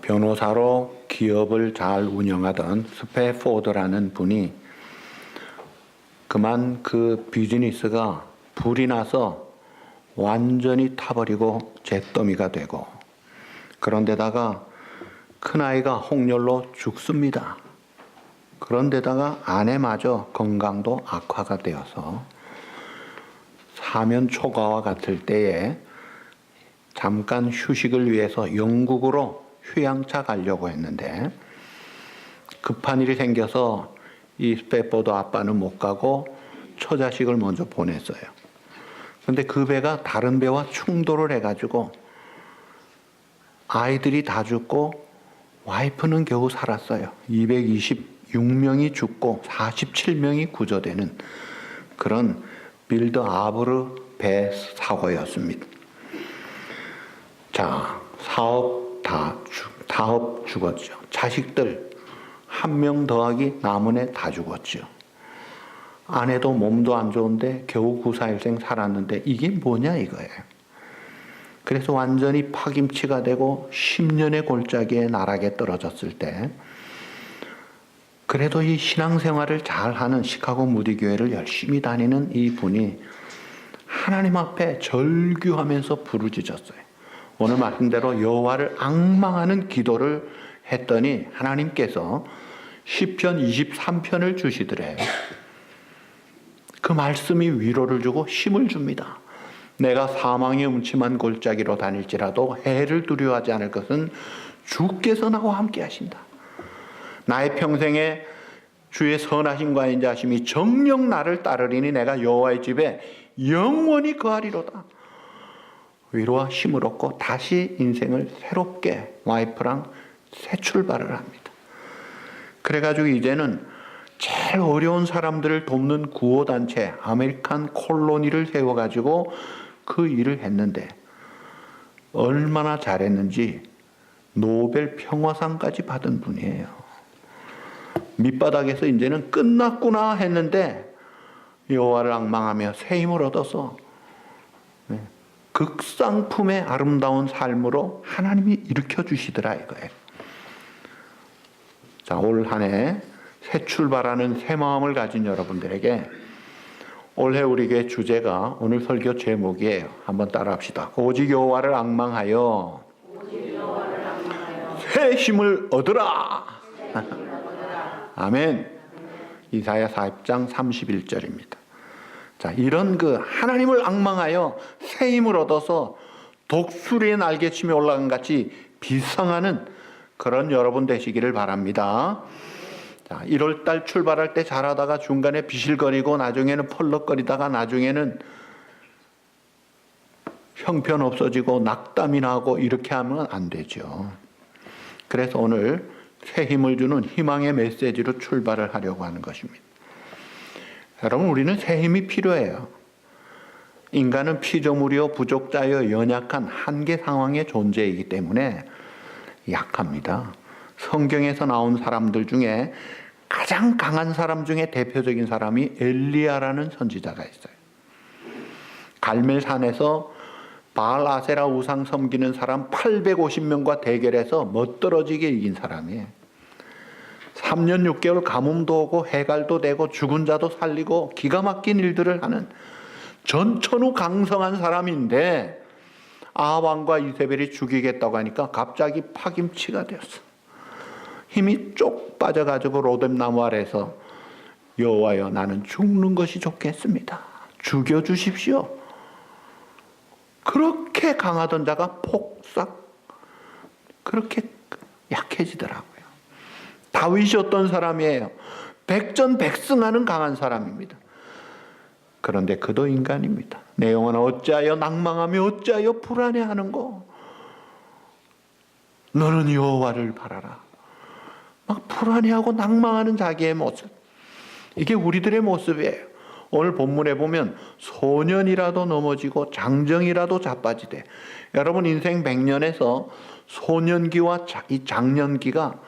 변호사로 기업을 잘 운영하던 스패포드라는 분이 그만 그 비즈니스가 불이 나서 완전히 타버리고 잿더미가 되고, 그런데다가 큰아이가 홍열로 죽습니다. 그런데다가 아내마저 건강도 악화가 되어서 사면 초과와 같을 때에 잠깐 휴식을 위해서 영국으로 휴양차 가려고 했는데 급한 일이 생겨서 이 스패포드 아빠는 못 가고 처자식을 먼저 보냈어요. 근데 그 배가 다른 배와 충돌을 해가지고 아이들이 다 죽고 와이프는 겨우 살았어요. 226명이 죽고 47명이 구조되는 그런 빌드 아브르 배 사고였습니다. 자, 사업 죽었죠. 자식들 1명 더하기 남은 애 다 죽었죠. 아내도 몸도 안 좋은데 겨우 94일생 살았는데 이게 뭐냐 이거예요. 그래서 완전히 파김치가 되고 10년의 골짜기에 나락에 떨어졌을 때, 그래도 이 신앙생활을 잘하는 시카고 무디교회를 열심히 다니는 이 분이 하나님 앞에 절규하면서 부르짖었어요. 오늘 말씀대로 여호와를 앙망하는 기도를 했더니 하나님께서 시편 23편을 주시더래요. 그 말씀이 위로를 주고 힘을 줍니다. 내가 사망의 음침한 골짜기로 다닐지라도 해를 두려워하지 않을 것은 주께서 나와 함께 하신다. 나의 평생에 주의 선하심과 인자하심이 정녕 나를 따르리니 내가 여호와의 집에 영원히 거하리로다. 위로와 힘을 얻고 다시 인생을 새롭게 와이프랑 새 출발을 합니다. 그래가지고 이제는 제일 어려운 사람들을 돕는 구호단체 아메리칸 콜로니를 세워가지고 그 일을 했는데 얼마나 잘했는지 노벨 평화상까지 받은 분이에요. 밑바닥에서 이제는 끝났구나 했는데 여호와를 앙망하며 새 힘을 얻어서 극상품의 아름다운 삶으로 하나님이 일으켜 주시더라 이거예요. 자, 올 한 해 새 출발하는 새 마음을 가진 여러분들에게 올해 우리 교회 주제가 오늘 설교 제목이에요. 한번 따라합시다. 오직 여호와를 앙망하여 새 힘을 얻으라. 아멘. 이사야 40장 31절입니다. 자, 이런 그 하나님을 앙망하여 새 힘을 얻어서 독수리의 날개침이 올라간 같이 비상하는 그런 여러분 되시기를 바랍니다. 자, 1월달 출발할 때 잘하다가 중간에 비실거리고 나중에는 펄럭거리다가 나중에는 형편 없어지고 낙담이 나고 이렇게 하면 안 되죠. 그래서 오늘 새 힘을 주는 희망의 메시지로 출발을 하려고 하는 것입니다. 여러분, 우리는 새 힘이 필요해요. 인간은 피조물이요 부족자여 연약한 한계 상황의 존재이기 때문에 약합니다. 성경에서 나온 사람들 중에 가장 강한 사람 중에 대표적인 사람이 엘리야라는 선지자가 있어요. 갈멜산에서 바알 아세라 우상 섬기는 사람 850명과 대결해서 멋들어지게 이긴 사람이에요. 3년 6개월 가뭄도 오고 해갈도 되고 죽은 자도 살리고 기가 막힌 일들을 하는 전천후강성한 사람인데 아합 왕과 이세벨이 죽이겠다고 하니까 갑자기 파김치가 되었어. 힘이 쪽 빠져가지고 로뎀나무 아래서 여호와여 나는 죽는 것이 좋겠습니다. 죽여주십시오. 그렇게 강하던 자가 폭삭 그렇게 약해지더라고요. 다윗이 어떤 사람이에요? 백전백승하는 강한 사람입니다. 그런데 그도 인간입니다. 내 영혼아 어찌하여 낭망하며 어찌하여 불안해하는고? 너는 여호와를 바라라. 막 불안해하고 낭망하는 자기의 모습. 이게 우리들의 모습이에요. 오늘 본문에 보면 소년이라도 넘어지고 장정이라도 자빠지되, 여러분 인생 100년에서 소년기와 이 장년기가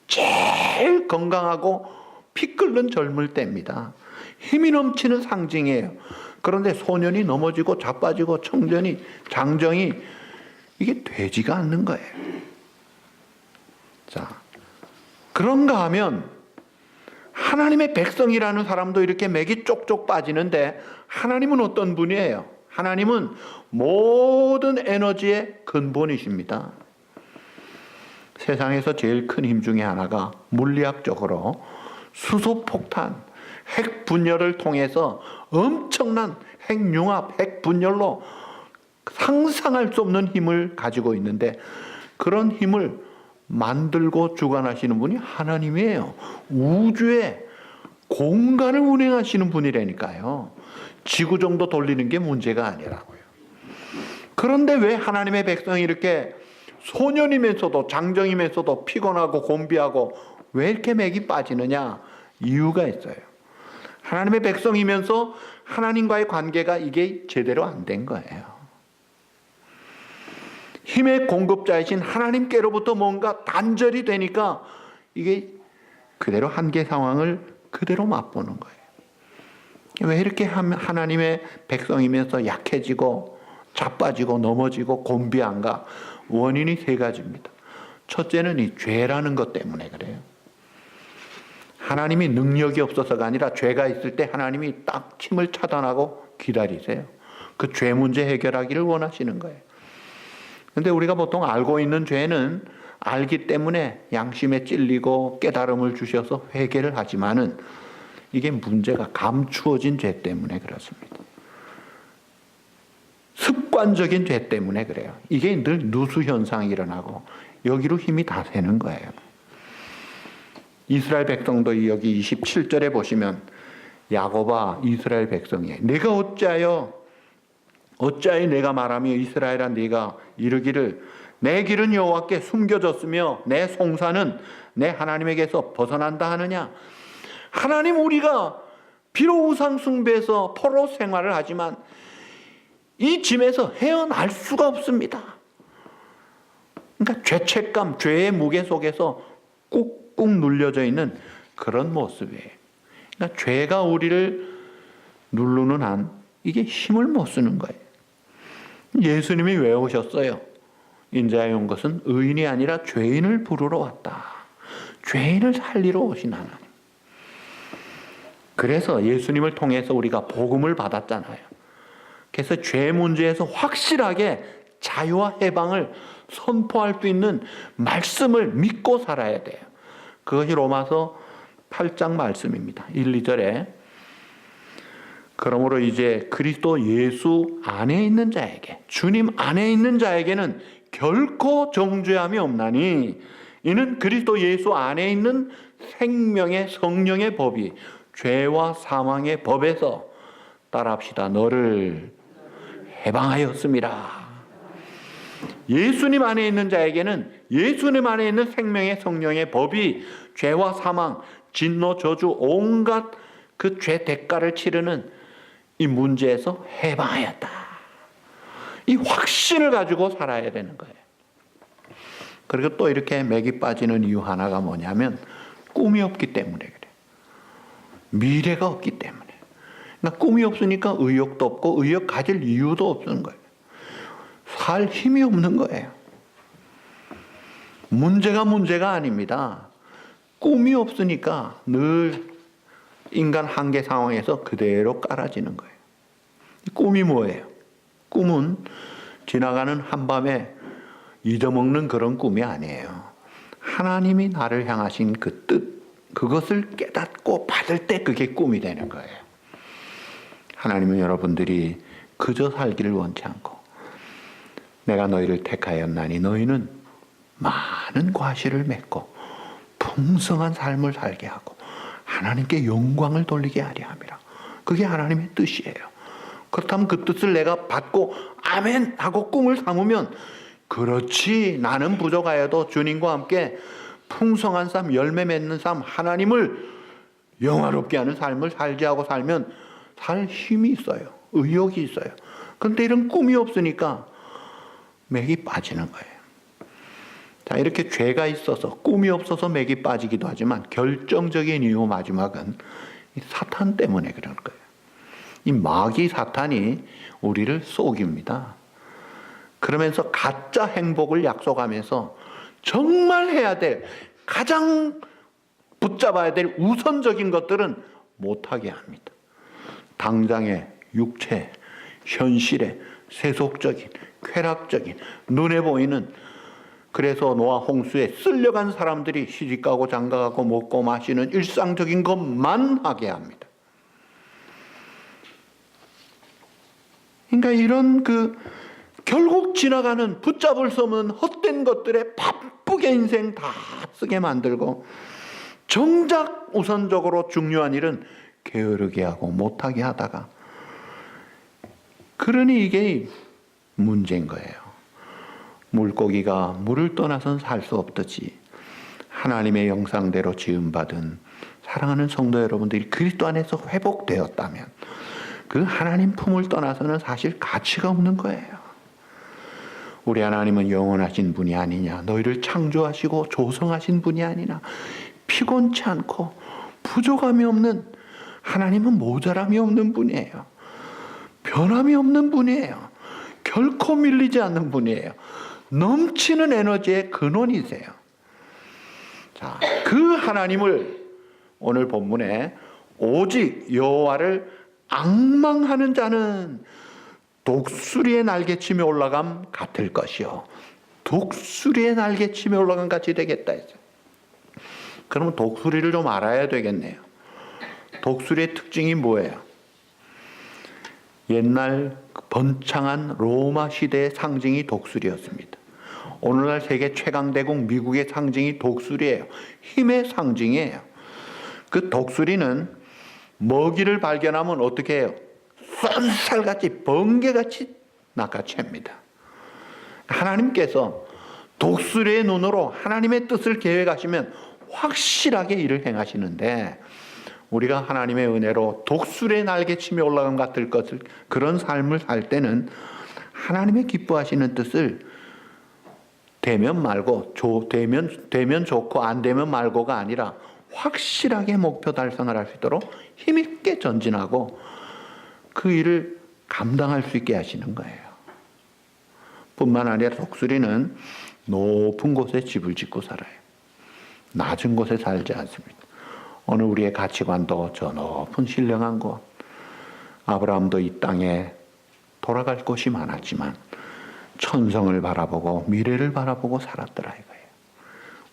제일 건강하고 피 끓는 젊을 때입니다. 힘이 넘치는 상징이에요. 그런데 소년이 넘어지고 자빠지고 청년이 장정이 이게 되지가 않는 거예요. 자, 그런가 하면 하나님의 백성이라는 사람도 이렇게 맥이 쪽쪽 빠지는데 하나님은 어떤 분이에요? 하나님은 모든 에너지의 근본이십니다. 세상에서 제일 큰 힘 중에 하나가 물리학적으로 수소폭탄, 핵 분열을 통해서 엄청난 핵융합, 핵 분열로 상상할 수 없는 힘을 가지고 있는데 그런 힘을 만들고 주관하시는 분이 하나님이에요. 우주의 공간을 운행하시는 분이라니까요. 지구 정도 돌리는 게 문제가 아니라고요. 그런데 왜 하나님의 백성이 이렇게 소년이면서도 장정이면서도 피곤하고 곤비하고 왜 이렇게 맥이 빠지느냐? 이유가 있어요. 하나님의 백성이면서 하나님과의 관계가 이게 제대로 안 된 거예요. 힘의 공급자이신 하나님께로부터 뭔가 단절이 되니까 이게 그대로 한계 상황을 그대로 맛보는 거예요. 왜 이렇게 하나님의 백성이면서 약해지고 자빠지고 넘어지고 곤비한가? 원인이 세 가지입니다. 첫째는 이 죄라는 것 때문에 그래요. 하나님이 능력이 없어서가 아니라 죄가 있을 때 하나님이 딱 힘을 차단하고 기다리세요. 그 죄 문제 해결하기를 원하시는 거예요. 근데 우리가 보통 알고 있는 죄는 알기 때문에 양심에 찔리고 깨달음을 주셔서 회개를 하지만은 이게 문제가 감추어진 죄 때문에 그렇습니다. 습관적인 죄 때문에 그래요. 이게 늘 누수 현상이 일어나고 여기로 힘이 다 새는 거예요. 이스라엘 백성도 여기 27절에 보시면 야곱아 이스라엘 백성이 내가 어찌하여 내가 말하며 이스라엘아 네가 이르기를 내 길은 여호와께 숨겨졌으며 내 송사는 내 하나님에게서 벗어난다 하느냐. 하나님 우리가 비록 우상 숭배에서 포로 생활을 하지만 이 짐에서 헤어날 수가 없습니다. 그러니까 죄책감, 죄의 무게 속에서 꾹꾹 눌려져 있는 그런 모습이에요. 그러니까 죄가 우리를 누르는 한 이게 힘을 못 쓰는 거예요. 예수님이 왜 오셨어요? 인자에 온 것은 의인이 아니라 죄인을 부르러 왔다. 죄인을 살리러 오신 하나님. 그래서 예수님을 통해서 우리가 복음을 받았잖아요. 그래서 죄 문제에서 확실하게 자유와 해방을 선포할 수 있는 말씀을 믿고 살아야 돼요. 그것이 로마서 8장 말씀입니다. 1, 2절에 그러므로 이제 그리스도 예수 안에 있는 자에게 주님 안에 있는 자에게는 결코 정죄함이 없나니 이는 그리스도 예수 안에 있는 생명의 성령의 법이 죄와 사망의 법에서 따라합시다. 너를 해방하였습니다. 예수님 안에 있는 자에게는 예수님 안에 있는 생명의 성령의 법이 죄와 사망, 진노, 저주 온갖 그 죄 대가를 치르는 이 문제에서 해방하였다. 이 확신을 가지고 살아야 되는 거예요. 그리고 또 이렇게 맥이 빠지는 이유 하나가 뭐냐면 꿈이 없기 때문에 그래요. 미래가 없기 때문에. 그러니까 꿈이 없으니까 의욕도 없고 의욕 가질 이유도 없는 거예요. 살 힘이 없는 거예요. 문제가 아닙니다. 꿈이 없으니까 늘 인간 한계 상황에서 그대로 깔아지는 거예요. 꿈이 뭐예요? 꿈은 지나가는 한밤에 잊어먹는 그런 꿈이 아니에요. 하나님이 나를 향하신 그 뜻, 그것을 깨닫고 받을 때 그게 꿈이 되는 거예요. 하나님은 여러분들이 그저 살기를 원치 않고 내가 너희를 택하였나니 너희는 많은 과실을 맺고 풍성한 삶을 살게 하고 하나님께 영광을 돌리게 하려 함이라. 그게 하나님의 뜻이에요. 그렇다면 그 뜻을 내가 받고 아멘 하고 꿈을 삼으면 그렇지 나는 부족하여도 주님과 함께 풍성한 삶, 열매 맺는 삶, 하나님을 영화롭게 하는 삶을 살지 하고 살면 살 힘이 있어요. 의욕이 있어요. 그런데 이런 꿈이 없으니까 맥이 빠지는 거예요. 자, 이렇게 죄가 있어서 꿈이 없어서 맥이 빠지기도 하지만 결정적인 이유 마지막은 이 사탄 때문에 그런 거예요. 이 마귀 사탄이 우리를 속입니다. 그러면서 가짜 행복을 약속하면서 정말 해야 될, 가장 붙잡아야 될 우선적인 것들은 못하게 합니다. 당장의 육체, 현실의 세속적인, 쾌락적인, 눈에 보이는, 그래서 노아 홍수에 쓸려간 사람들이 시집가고 장가가고 먹고 마시는 일상적인 것만 하게 합니다. 그러니까 이런 결국 지나가는 붙잡을 수 없는 헛된 것들에 바쁘게 인생 다 쓰게 만들고, 정작 우선적으로 중요한 일은 게으르게 하고 못하게 하다가, 그러니 이게 문제인 거예요. 물고기가 물을 떠나선 살 수 없듯이 하나님의 형상대로 지음받은 사랑하는 성도 여러분들이 그리스도 안에서 회복되었다면 그 하나님 품을 떠나서는 사실 가치가 없는 거예요. 우리 하나님은 영원하신 분이 아니냐, 너희를 창조하시고 조성하신 분이 아니냐, 피곤치 않고 부족함이 없는, 하나님은 모자람이 없는 분이에요. 변함이 없는 분이에요. 결코 밀리지 않는 분이에요. 넘치는 에너지의 근원이세요. 자, 그 하나님을 오늘 본문에 오직 여호와를 앙망하는 자는 독수리의 날개침에 올라감 같을 것이요. 독수리의 날개침에 올라감 같이 되겠다 했어요. 그러면 독수리를 좀 알아야 되겠네요. 독수리의 특징이 뭐예요? 옛날 번창한 로마 시대의 상징이 독수리였습니다. 오늘날 세계 최강대국 미국의 상징이 독수리예요. 힘의 상징이에요. 그 독수리는 먹이를 발견하면 어떻게 해요? 쏜살같이 번개같이 낚아챕니다. 하나님께서 독수리의 눈으로 하나님의 뜻을 계획하시면 확실하게 일을 행하시는데, 우리가 하나님의 은혜로 독수리의 날개침에 올라간 같을 것을, 그런 삶을 살 때는 하나님의 기뻐하시는 뜻을 되면 말고, 되면 좋고 안 되면 말고가 아니라 확실하게 목표 달성을 할 수 있도록 힘있게 전진하고 그 일을 감당할 수 있게 하시는 거예요. 뿐만 아니라 독수리는 높은 곳에 집을 짓고 살아요. 낮은 곳에 살지 않습니다. 오늘 우리의 가치관도 저 높은 신령한 곳, 아브라함도 이 땅에 돌아갈 곳이 많았지만 천성을 바라보고 미래를 바라보고 살았더라 이거예요.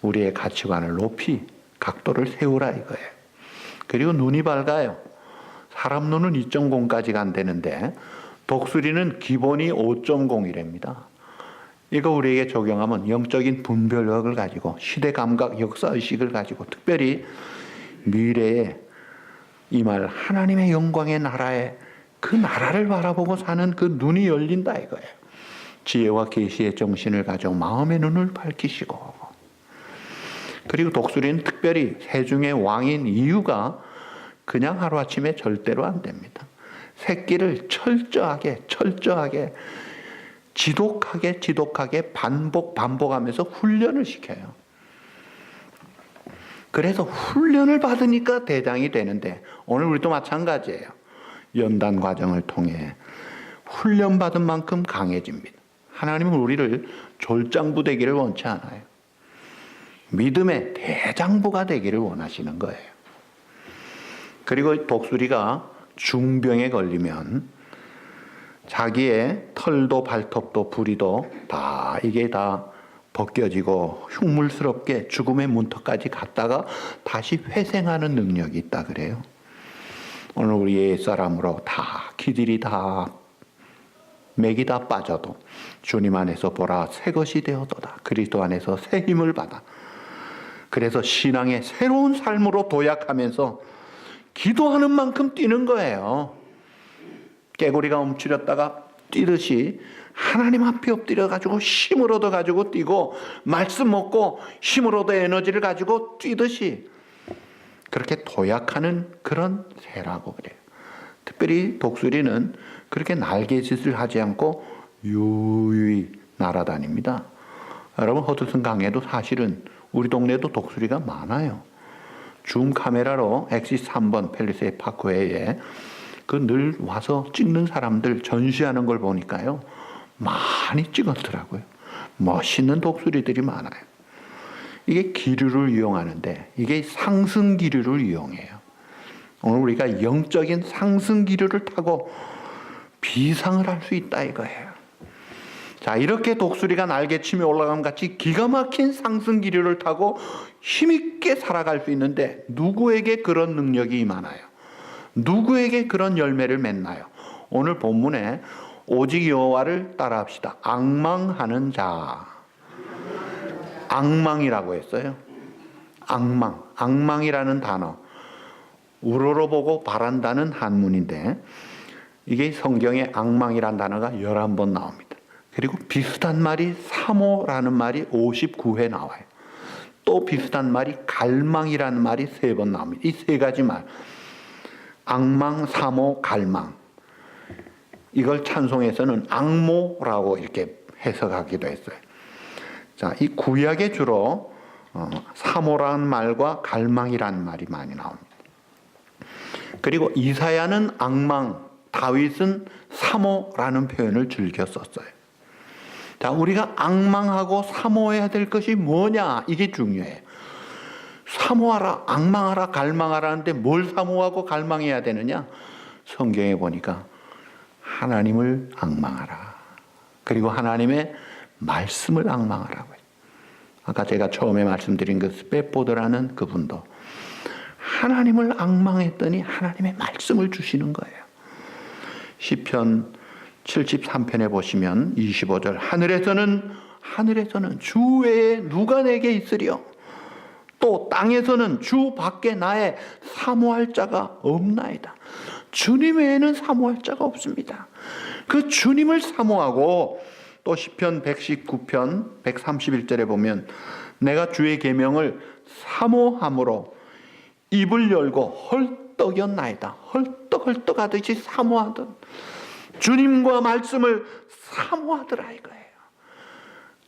우리의 가치관을 높이 각도를 세우라 이거예요. 그리고 눈이 밝아요. 사람 눈은 2.0까지가 안 되는데 독수리는 기본이 5.0이랍니다. 이거 우리에게 적용하면 영적인 분별력을 가지고 시대 감각, 역사의식을 가지고 특별히 미래에 임할 하나님의 영광의 나라에, 그 나라를 바라보고 사는 그 눈이 열린다 이거예요. 지혜와 계시의 정신을 가지고 마음의 눈을 밝히시고, 그리고 독수리는 특별히 새 중의 왕인 이유가 그냥 하루아침에 절대로 안 됩니다. 새끼를 철저하게 지독하게 반복하면서 훈련을 시켜요. 그래서 훈련을 받으니까 대장이 되는데, 오늘 우리도 마찬가지예요. 연단 과정을 통해 훈련받은 만큼 강해집니다. 하나님은 우리를 졸장부 되기를 원치 않아요. 믿음의 대장부가 되기를 원하시는 거예요. 그리고 독수리가 중병에 걸리면 자기의 털도 발톱도 부리도 이게 다 벗겨지고 흉물스럽게 죽음의 문턱까지 갔다가 다시 회생하는 능력이 있다 그래요. 오늘 우리 옛사람으로 기질이 맥이 다 빠져도 주님 안에서 보라 새 것이 되어도다. 그리스도 안에서 새 힘을 받아. 그래서 신앙의 새로운 삶으로 도약하면서 기도하는 만큼 뛰는 거예요. 깨구리가 움츠렸다가 뛰듯이 하나님 앞에 엎드려가지고 힘을 얻어가지고 뛰고, 말씀 먹고 힘을 얻어 에너지를 가지고 뛰듯이 그렇게 도약하는 그런 새라고 그래요. 특별히 독수리는 그렇게 날개짓을 하지 않고 유유히 날아다닙니다. 여러분, 허드슨 강에도 사실은 우리 동네에도 독수리가 많아요. 줌 카메라로 엑시스 3번 팰리세이 파크웨이에 늘 와서 찍는 사람들 전시하는 걸 보니까요, 많이 찍었더라고요. 멋있는 독수리들이 많아요. 이게 기류를 이용하는데 이게 상승 기류를 이용해요. 오늘 우리가 영적인 상승 기류를 타고 비상을 할 수 있다 이거예요. 자, 이렇게 독수리가 날개치며 올라감 같이 기가 막힌 상승 기류를 타고 힘있게 살아갈 수 있는데 누구에게 그런 능력이 임하나요? 누구에게 그런 열매를 맺나요? 오늘 본문에 오직 여호와를 따라합시다. 앙망하는 자. 앙망이라고 했어요. 앙망. 앙망이라는 단어. 우러러보고 바란다는 한문인데 이게 성경에 앙망이라는 단어가 11번 나옵니다. 그리고 비슷한 말이 사모라는 말이 59회 나와요. 또 비슷한 말이 갈망이라는 말이 3번 나옵니다. 이 3가지 말. 앙망, 사모, 갈망. 이걸 찬송에서는 앙모라고 이렇게 해석하기도 했어요. 자, 이 구약에 주로 사모라는 말과 갈망이라는 말이 많이 나옵니다. 그리고 이사야는 앙망, 다윗은 사모라는 표현을 즐겨 썼어요. 자, 우리가 앙망하고 사모해야 될 것이 뭐냐? 이게 중요해요. 사모하라, 앙망하라, 갈망하라 하는데 뭘 사모하고 갈망해야 되느냐? 성경에 보니까 하나님을 앙망하라. 그리고 하나님의 말씀을 앙망하라고 해요. 아까 제가 처음에 말씀드린 그 스팻보드라는 그분도 하나님을 앙망했더니 하나님의 말씀을 주시는 거예요. 시편 73편에 보시면 25절 하늘에서는 주 외에 누가 내게 있으리요? 또 땅에서는 주 밖에 나의 사모할 자가 없나이다. 주님 외에는 사모할 자가 없습니다. 그 주님을 사모하고 또 시편 119편 131절에 보면 내가 주의 계명을 사모함으로 입을 열고 헐떡였나이다. 헐떡헐떡하듯이 사모하던 주님과 말씀을 사모하더라 이거예요.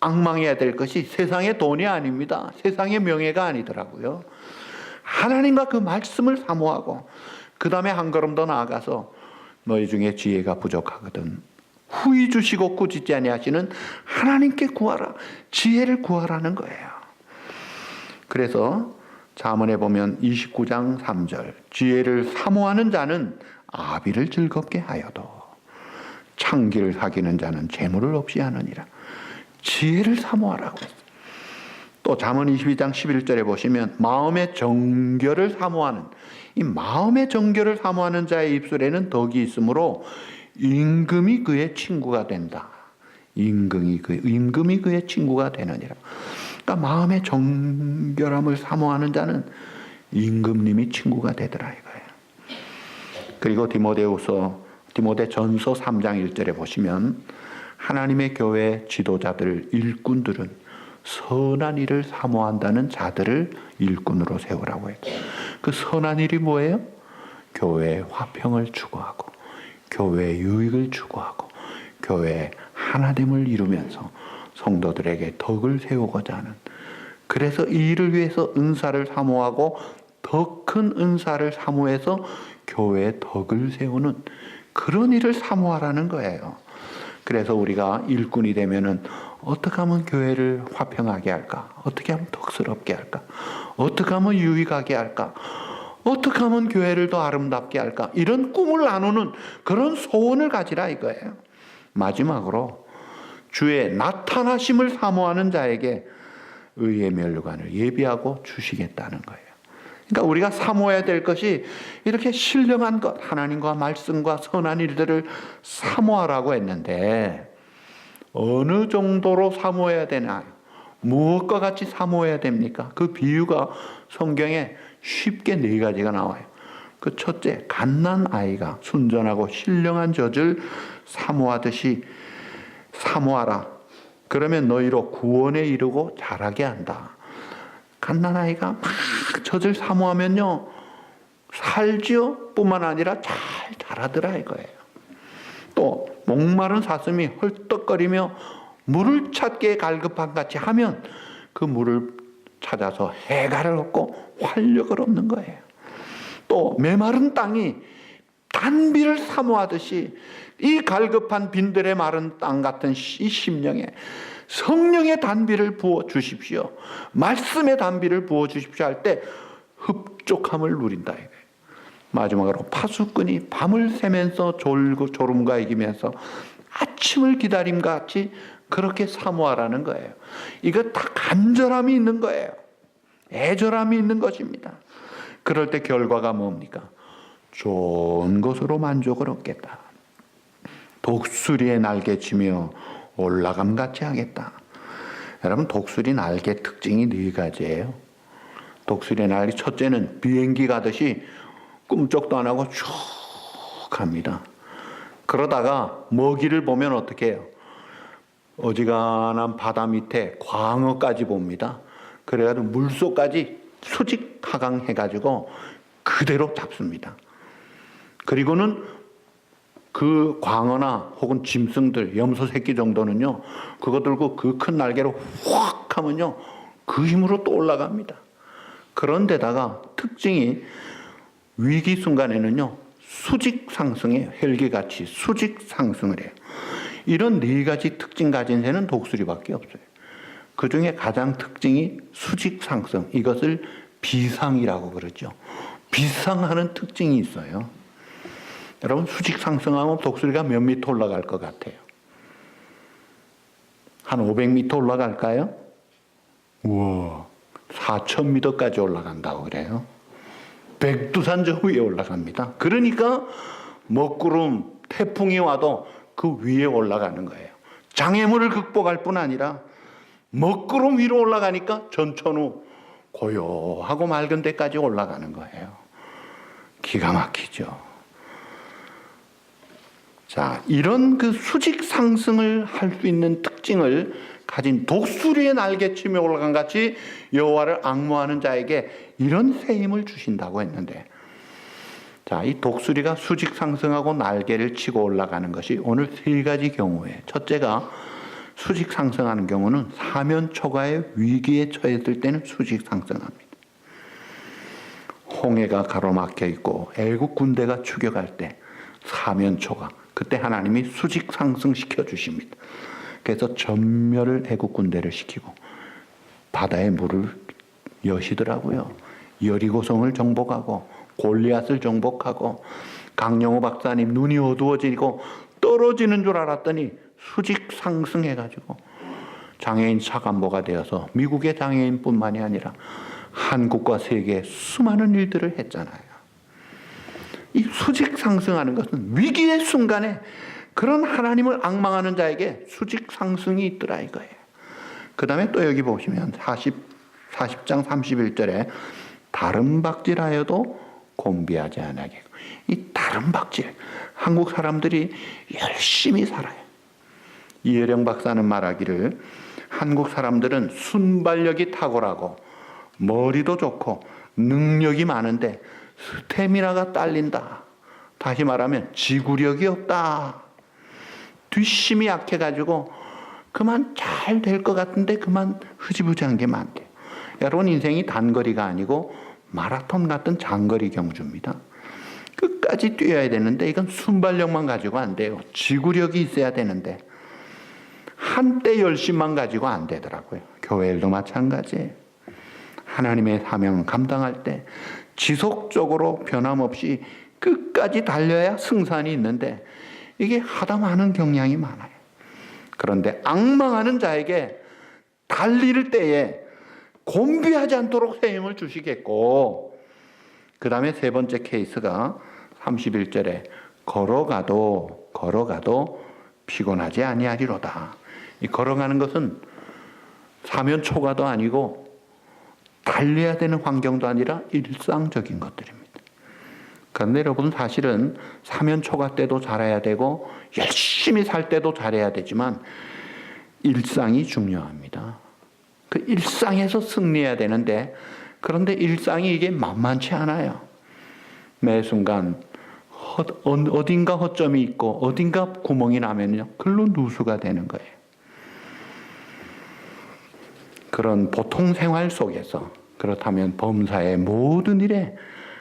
앙망해야 될 것이 세상의 돈이 아닙니다. 세상의 명예가 아니더라고요. 하나님과 그 말씀을 사모하고 그 다음에 한 걸음 더 나아가서 너희 중에 지혜가 부족하거든 후히 주시고 꾸짖지 아니하시는 하나님께 구하라. 지혜를 구하라는 거예요. 그래서 잠언에 보면 29장 3절 지혜를 사모하는 자는 아비를 즐겁게 하여도 창기를 사귀는 자는 재물을 없이 하느니라. 지혜를 사모하라고 했어요. 또 잠언 22장 11절에 보시면 마음의 정결을 사모하는 이 마음의 정결을 사모하는 자의 입술에는 덕이 있으므로 임금이 그의 친구가 된다. 임금이 그의 친구가 되느니라. 그러니까 마음의 정결함을 사모하는 자는 임금님이 친구가 되더라 이거예요. 그리고 디모데전서 3장 1절에 보시면 하나님의 교회 지도자들 일꾼들은 선한 일을 사모한다는 자들을 일꾼으로 세우라고 했어요. 그 선한 일이 뭐예요? 교회의 화평을 추구하고 교회의 유익을 추구하고 교회의 하나됨을 이루면서 성도들에게 덕을 세우고자 하는, 그래서 이 일을 위해서 은사를 사모하고 더 큰 은사를 사모해서 교회의 덕을 세우는 그런 일을 사모하라는 거예요. 그래서 우리가 일꾼이 되면은 어떻게 하면 교회를 화평하게 할까? 어떻게 하면 덕스럽게 할까? 어떻게 하면 유익하게 할까? 어떻게 하면 교회를 더 아름답게 할까? 이런 꿈을 나누는 그런 소원을 가지라 이거예요. 마지막으로 주의 나타나심을 사모하는 자에게 의의 멸관을 예비하고 주시겠다는 거예요. 그러니까 우리가 사모해야 될 것이 이렇게 신령한 것, 하나님과 말씀과 선한 일들을 사모하라고 했는데 어느 정도로 사모해야 되나요? 무엇과 같이 사모해야 됩니까? 그 비유가 성경에 쉽게 4가지가 나와요. 그 첫째, 갓난아이가 순전하고 신령한 젖을 사모하듯이 사모하라. 그러면 너희로 구원에 이르고 자라게 한다. 갓난아이가 막 젖을 사모하면요 살지요 뿐만 아니라 잘 자라더라 이거예요. 또 목마른 사슴이 헐떡거리며 물을 찾게 갈급한 같이 하면 그 물을 찾아서 해갈을 얻고 활력을 얻는 거예요. 또 메마른 땅이 단비를 사모하듯이 이 갈급한 빈들의 마른 땅 같은 이 심령에 성령의 단비를 부어 주십시오. 말씀의 단비를 부어 주십시오 할 때 흡족함을 누린다 이거예요. 마지막으로 파수꾼이 밤을 새면서 졸고 졸음과 이기면서 아침을 기다림과 같이 그렇게 사모하라는 거예요. 이거 다 간절함이 있는 거예요. 애절함이 있는 것입니다. 그럴 때 결과가 뭡니까? 좋은 것으로 만족을 얻겠다. 독수리의 날개치며 올라감 같이 하겠다. 여러분, 독수리 날개 특징이 4가지예요. 독수리 날개 첫째는 비행기 가듯이 꿈쩍도 안 하고 쭉 갑니다. 그러다가 먹이를 보면 어떻게 해요? 어지간한 바다 밑에 광어까지 봅니다. 그래가지고 물속까지 수직 하강해가지고 그대로 잡습니다. 그리고는 그 광어나 혹은 짐승들, 염소 새끼 정도는요, 그거 들고 그 큰 날개로 확 하면요, 그 힘으로 또 올라갑니다. 그런데다가 특징이 위기 순간에는요, 수직 상승해요. 헬기같이 수직 상승을 해요. 이런 4가지 특징 가진 새는 독수리밖에 없어요. 그 중에 가장 특징이 수직 상승, 이것을 비상이라고 그러죠. 비상하는 특징이 있어요. 여러분, 수직 상승하면 독수리가 몇 미터 올라갈 것 같아요? 한 500m 올라갈까요? 우와, 4,000m까지 올라간다고 그래요. 백두산 저 위에 올라갑니다. 그러니까 먹구름, 태풍이 와도 그 위에 올라가는 거예요. 장애물을 극복할 뿐 아니라 먹구름 위로 올라가니까 전천후 고요하고 맑은 데까지 올라가는 거예요. 기가 막히죠. 자, 이런 그 수직 상승을 할 수 있는 특징을 가진 독수리의 날개치며 올라간 같이 여호와를 앙모하는 자에게 이런 새 힘을 주신다고 했는데, 자, 이 독수리가 수직 상승하고 날개를 치고 올라가는 것이 오늘 3가지 경우에, 첫째가 수직 상승하는 경우는 사면초가의 위기에 처했을 때는 수직 상승합니다. 홍해가 가로막혀 있고 애국 군대가 추격할 때 사면초가, 그때 하나님이 수직 상승시켜 주십니다. 그래서 전멸을 애국 군대를 시키고 바다의 물을 여시더라고요. 여리고성을 정복하고 골리앗을 정복하고, 강영호 박사님 눈이 어두워지고 떨어지는 줄 알았더니 수직 상승해가지고 장애인 차관보가 되어서 미국의 장애인뿐만이 아니라 한국과 세계에 수많은 일들을 했잖아요. 이 수직 상승하는 것은 위기의 순간에 그런 하나님을 앙망하는 자에게 수직 상승이 있더라 이거예요. 그 다음에 또 여기 보시면 40장 31절에 다른 박질하여도 곤비하지 아니하게. 이 다른 박질, 한국 사람들이 열심히 살아요. 이혜령 박사는 말하기를 한국 사람들은 순발력이 탁월하고 머리도 좋고 능력이 많은데 스태미나가 딸린다. 다시 말하면 지구력이 없다. 뒷심이 약해가지고 그만 잘 될 것 같은데 그만 흐지부지한 게 많대요. 여러분, 인생이 단거리가 아니고 마라톤 같은 장거리 경주입니다. 끝까지 뛰어야 되는데 이건 순발력만 가지고 안 돼요. 지구력이 있어야 되는데 한때 열심만 가지고 안 되더라고요. 교회일도 마찬가지예요. 하나님의 사명을 감당할 때 지속적으로 변함없이 끝까지 달려야 승산이 있는데 이게 하다 많은 경향이 많아요. 그런데 앙망하는 자에게 달릴 때에 곤비하지 않도록 새 힘을 주시겠고, 그 다음에 3번째 케이스가 31절에 걸어가도 피곤하지 아니하리로다. 이 걸어가는 것은 사면초가도 아니고 달려야 되는 환경도 아니라 일상적인 것들입니다. 그런데 여러분, 사실은 사면초가 때도 잘해야 되고 열심히 살 때도 잘해야 되지만 일상이 중요합니다. 그 일상에서 승리해야 되는데, 그런데 일상이 이게 만만치 않아요. 매 순간 어딘가 허점이 있고 어딘가 구멍이 나면요, 글로 누수가 되는 거예요. 그런 보통 생활 속에서, 그렇다면 범사의 모든 일에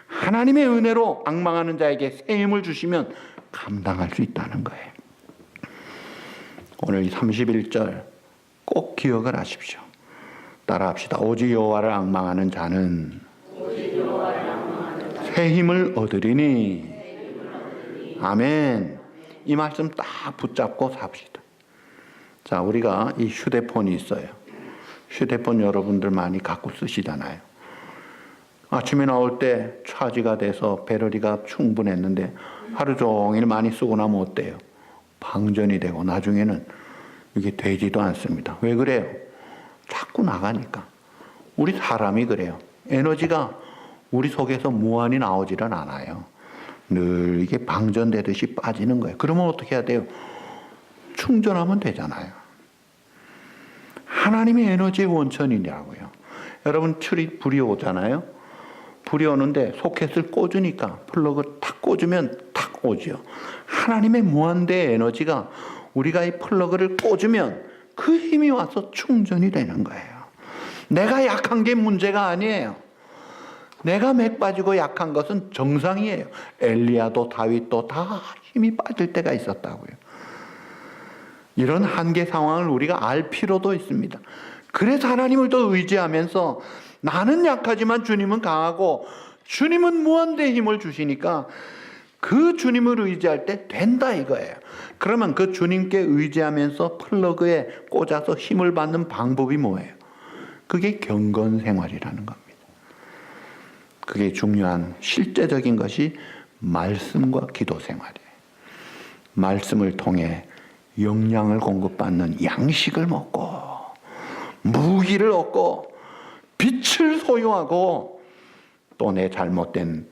하나님의 은혜로 앙망하는 자에게 새 힘을 주시면 감당할 수 있다는 거예요. 오늘 31절 꼭 기억을 하십시오. 따라합시다. 오직 여호와를 앙망하는 자는 새 힘을 얻으리니. 아멘. 이 말씀 딱 붙잡고 삽시다. 자, 우리가 이 휴대폰이 있어요. 휴대폰 여러분들 많이 갖고 쓰시잖아요. 아침에 나올 때 차지가 돼서 배터리가 충분했는데 하루 종일 많이 쓰고 나면 어때요? 방전이 되고 나중에는 이게 되지도 않습니다. 왜 그래요? 자꾸 나가니까. 우리 사람이 그래요. 에너지가 우리 속에서 무한히 나오지는 않아요. 늘 이게 방전되듯이 빠지는 거예요. 그러면 어떻게 해야 돼요? 충전하면 되잖아요. 하나님의 에너지의 원천이라고요. 여러분 불이 오잖아요. 불이 오는데 소켓을 꽂으니까 플러그 탁 꽂으면 탁 오죠. 하나님의 무한대의 에너지가 우리가 이 플러그를 꽂으면 그 힘이 와서 충전이 되는 거예요. 내가 약한 게 문제가 아니에요. 내가 맥 빠지고 약한 것은 정상이에요. 엘리야도 다윗도 다 힘이 빠질 때가 있었다고요. 이런 한계 상황을 우리가 알 필요도 있습니다. 그래서 하나님을 더 의지하면서 나는 약하지만 주님은 강하고 주님은 무한대의 힘을 주시니까 그 주님을 의지할 때 된다 이거예요. 그러면 그 주님께 의지하면서 플러그에 꽂아서 힘을 받는 방법이 뭐예요? 그게 경건 생활이라는 겁니다. 그게 중요한 실제적인 것이 말씀과 기도 생활이에요. 말씀을 통해 영양을 공급받는 양식을 먹고 무기를 얻고 빛을 소유하고 또 내 잘못된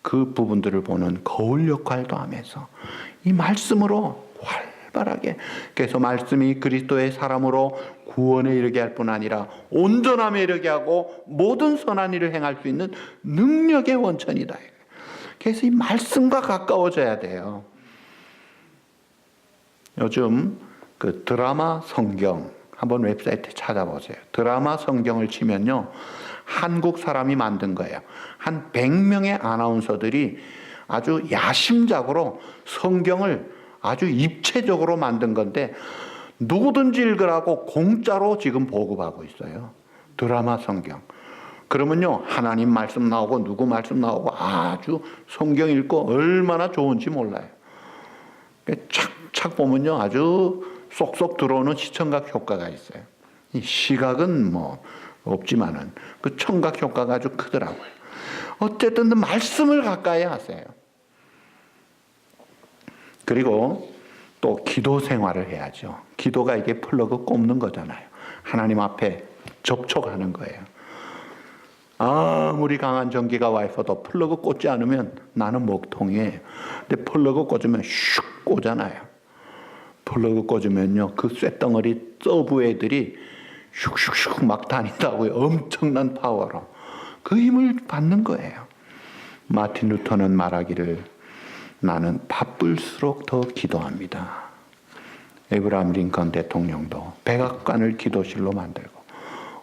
그 부분들을 보는 거울 역할도 하면서 이 말씀으로 활발하게, 그래서 말씀이 그리스도의 사람으로 구원에 이르게 할 뿐 아니라 온전함에 이르게 하고 모든 선한 일을 행할 수 있는 능력의 원천이다. 그래서 이 말씀과 가까워져야 돼요. 요즘 그 드라마 성경 한번 웹사이트에 찾아보세요. 드라마 성경을 치면요, 한국 사람이 만든 거예요. 한 100명의 아나운서들이 아주 야심작으로 성경을 아주 입체적으로 만든 건데 누구든지 읽으라고 공짜로 지금 보급하고 있어요. 드라마 성경. 그러면요, 하나님 말씀 나오고 누구 말씀 나오고 아주 성경 읽고 얼마나 좋은지 몰라요. 착착 보면요, 아주 쏙쏙 들어오는 시청각 효과가 있어요. 이 시각은 뭐 없지만은 그 청각 효과가 아주 크더라고요. 어쨌든 말씀을 가까이 하세요. 그리고 또 기도 생활을 해야죠. 기도가 이게 플러그 꼽는 거잖아요. 하나님 앞에 접촉하는 거예요. 아무리 강한 전기가 와 있어도 플러그 꽂지 않으면 나는 먹통이에요. 근데 플러그 꽂으면 슉 꽂잖아요. 플러그 꽂으면요, 그 쇳덩어리 서브 애들이 슉슉슉 막 다닌다고요. 엄청난 파워로. 그 힘을 받는 거예요. 마틴 루터는 말하기를 나는 바쁠수록 더 기도합니다. 에브라함 링컨 대통령도 백악관을 기도실로 만들고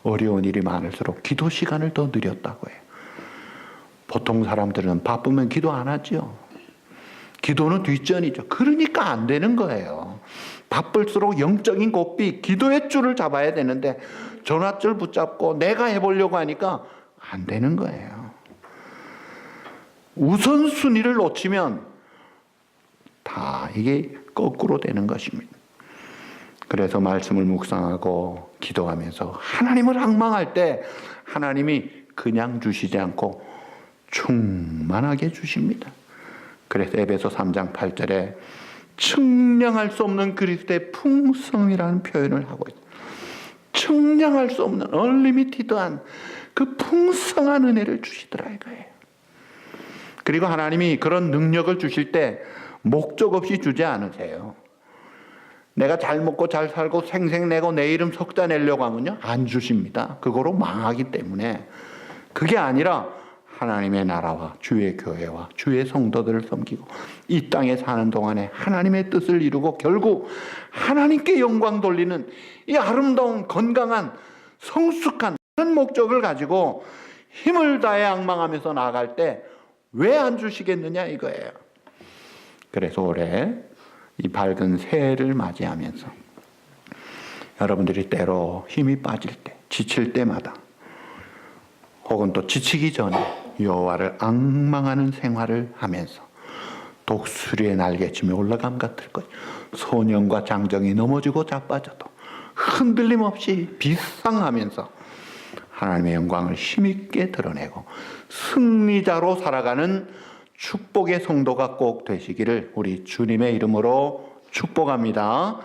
어려운 일이 많을수록 기도 시간을 더 늘렸다고 해요. 보통 사람들은 바쁘면 기도 안 하죠. 기도는 뒷전이죠. 그러니까 안 되는 거예요. 바쁠수록 영적인 고삐, 기도의 줄을 잡아야 되는데 전화줄 붙잡고 내가 해보려고 하니까 안 되는 거예요. 우선순위를 놓치면 다 이게 거꾸로 되는 것입니다. 그래서 말씀을 묵상하고 기도하면서 하나님을 앙망할 때 하나님이 그냥 주시지 않고 충만하게 주십니다. 그래서 에베소 3장 8절에 측량할 수 없는 그리스도의 풍성이라는 표현을 하고 있어요. 측량할 수 없는 얼리미티드한 그 풍성한 은혜를 주시더라 이거예요. 그리고 하나님이 그런 능력을 주실 때 목적 없이 주지 않으세요. 내가 잘 먹고 잘 살고 생색내고 내 이름 석자 내려고 하면요, 안 주십니다. 그거로 망하기 때문에. 그게 아니라 하나님의 나라와 주의 교회와 주의 성도들을 섬기고 이 땅에 사는 동안에 하나님의 뜻을 이루고 결국 하나님께 영광 돌리는 이 아름다운 건강한 성숙한 그런 목적을 가지고 힘을 다해 앙망하면서 나아갈 때 왜 안 주시겠느냐 이거예요. 그래서 올해 이 밝은 새해를 맞이하면서 여러분들이 때로 힘이 빠질 때, 지칠 때마다 혹은 또 지치기 전에 여호와를 앙망하는 생활을 하면서 독수리의 날개침이 올라감 같을 것, 소년과 장정이 넘어지고 자빠져도 흔들림 없이 비상하면서 하나님의 영광을 힘있게 드러내고 승리자로 살아가는 축복의 성도가 꼭 되시기를 우리 주님의 이름으로 축복합니다.